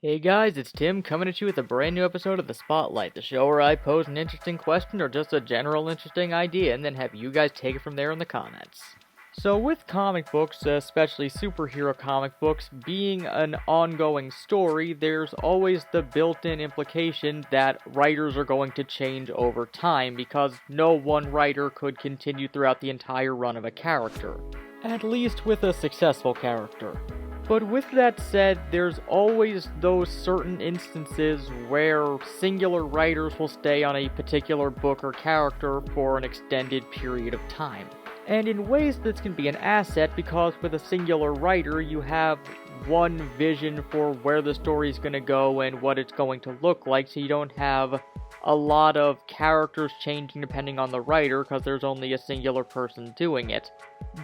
Hey guys, it's Tim coming at you with a brand new episode of The Spotlight, the show where I pose an interesting question or just a general interesting idea and then have you guys take it from there in the comments. So with comic books, especially superhero comic books, being an ongoing story, there's always the built-in implication that writers are going to change over time because no one writer could continue throughout the entire run of a character. At least with a successful character. But with that said, there's always those certain instances where singular writers will stay on a particular book or character for an extended period of time. And in ways this can be an asset because with a singular writer you have one vision for where the story is going to go and what it's going to look like, so you don't have a lot of characters changing depending on the writer because there's only a singular person doing it.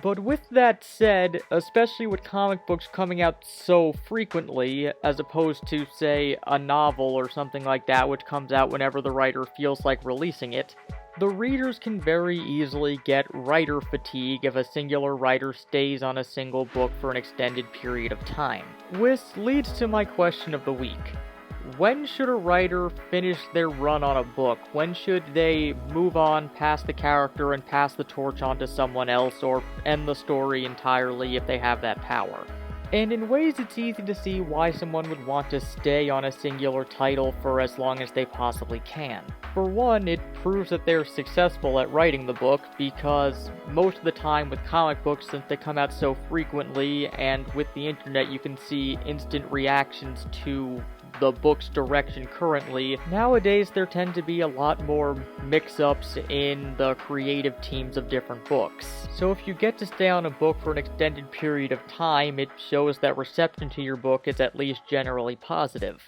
But with that said, especially with comic books coming out so frequently, as opposed to, say, a novel or something like that which comes out whenever the writer feels like releasing it, the readers can very easily get writer fatigue if a singular writer stays on a single book for an extended period of time. Which leads to my question of the week. When should a writer finish their run on a book? When should they move on past the character and pass the torch on to someone else, or end the story entirely if they have that power? And in ways it's easy to see why someone would want to stay on a singular title for as long as they possibly can. For one, it proves that they're successful at writing the book, because most of the time with comic books, since they come out so frequently, and with the internet you can see instant reactions to the book's direction currently, nowadays there tend to be a lot more mix-ups in the creative teams of different books. So if you get to stay on a book for an extended period of time, it shows that reception to your book is at least generally positive.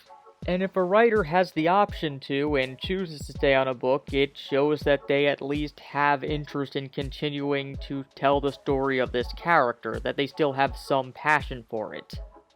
And if a writer has the option to and chooses to stay on a book, it shows that they at least have interest in continuing to tell the story of this character, that they still have some passion for it.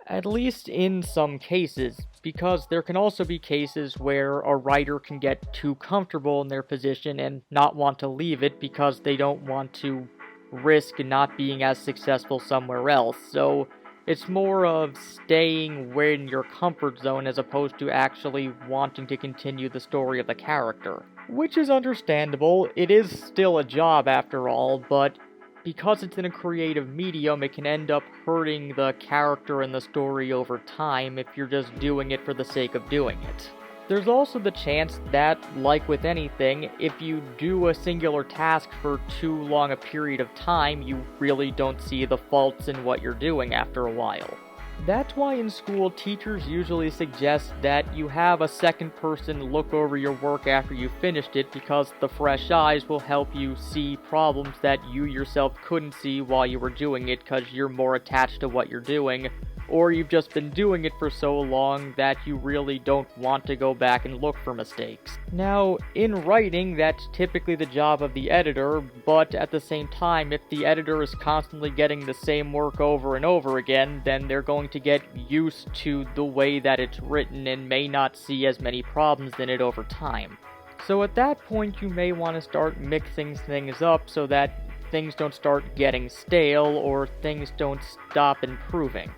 At least in some cases, because there can also be cases where a writer can get too comfortable in their position and not want to leave it because they don't want to risk not being as successful somewhere else. So it's more of staying in your comfort zone as opposed to actually wanting to continue the story of the character. Which is understandable. It is still a job after all, but because it's in a creative medium, it can end up hurting the character and the story over time if you're just doing it for the sake of doing it. There's also the chance that, like with anything, if you do a singular task for too long a period of time, you really don't see the faults in what you're doing after a while. That's why in school, teachers usually suggest that you have a second person look over your work after you finished it, because the fresh eyes will help you see problems that you yourself couldn't see while you were doing it because you're more attached to what you're doing, or you've just been doing it for so long that you really don't want to go back and look for mistakes. Now, in writing, that's typically the job of the editor, but at the same time, if the editor is constantly getting the same work over and over again, then they're going to get used to the way that it's written and may not see as many problems in it over time. So at that point, you may want to start mixing things up so that things don't start getting stale or things don't stop improving.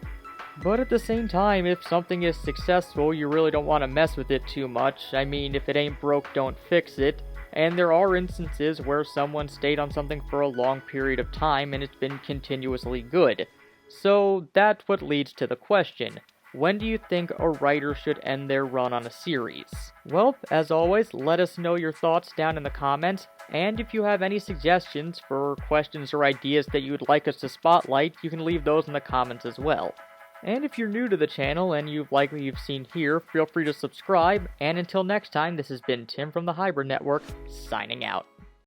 But at the same time, if something is successful, you really don't want to mess with it too much. I mean, if it ain't broke, don't fix it. And there are instances where someone stayed on something for a long period of time and it's been continuously good. So that's what leads to the question. When do you think a writer should end their run on a series? Well, as always, let us know your thoughts down in the comments, and if you have any suggestions for questions or ideas that you'd like us to spotlight, you can leave those in the comments as well. And if you're new to the channel and you've liked what you've seen here, feel free to subscribe, and until next time, this has been Tim from the Hybrid Network, signing out.